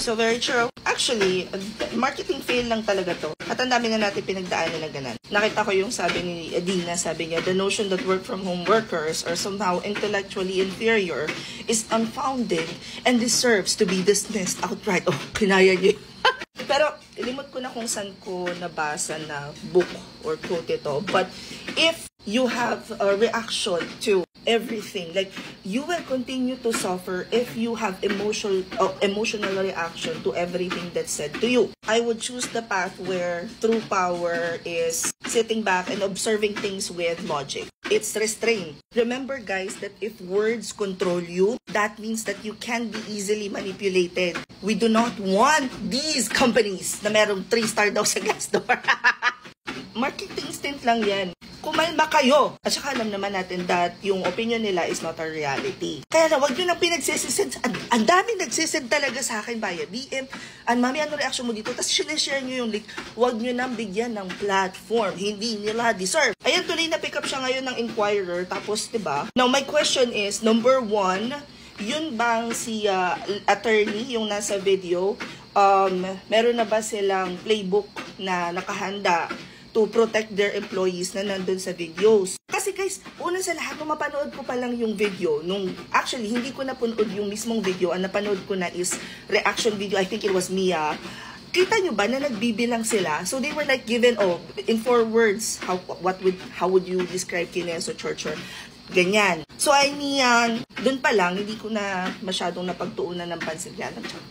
So, very true. Actually, marketing fail lang talaga to. At ang dami na natin pinagdaanan na ganun. Nakita ko yung sabi ni Adina, sabi niya, the notion that work-from-home workers are somehow intellectually inferior is unfounded and deserves to be dismissed outright. Oh, kinaya niyo. Pero, ilimot ko na kung saan ko nabasa na book or quote ito. But, if you have a reaction to everything, like, you will continue to suffer if you have emotional reaction to everything that's said to you. I would choose the path where true power is sitting back and observing things with logic. It's restraint. Remember, guys, that if words control you, that means that you can be easily manipulated. We do not want these companies na merong 3-star daw sa Glassdoor. Marketing stint lang yan. Kumalma kayo. At saka alam naman natin that yung opinion nila is not a reality. Kaya na, wag nyo nang pinagsisend. Ang daming nagsisend talaga sa akin via DM. Mami, ano reaction mo dito? Tapos sinishare nyo yung link. Wag nyo nang bigyan ng platform. Hindi nila deserve. Ayan, tuloy na pick up siya ngayon ng Inquirer. Tapos, diba? Now, my question is, number 1, yun bang si attorney, yung nasa video, meron na ba silang playbook na nakahanda to protect their employees na nandun sa videos? Kasi guys, una sa lahat, nung mapanood ko pa lang yung video, actually, hindi ko napanood yung mismong video, ang napanood ko na is reaction video, I think it was Mia. Kita nyo ba na nagbibilang sila? So they were like given, in 4 words, how would you describe Kineso Churcher? Ganyan. So, I mean, dun pa lang, hindi ko na masyadong napagtuunan ng pansin.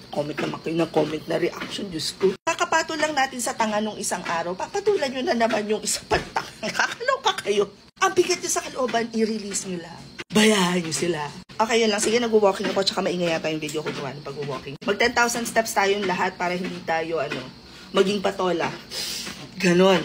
Comment naman kayo ng comment na reaction, Diyos ko. Kakapatol lang natin sa tanga nung isang araw. Papatulan nyo na naman yung isang pantang. Kakaloka kayo. Ang bigat nyo sa kalooban, i-release nyo lang. Bayahan nyo sila. Okay, yun lang. Sige, nag-walking ako, tsaka maingay yata yung video ko gawa ng pag-walking. Mag 10,000 steps tayong lahat para hindi tayo, maging patola. Ganon.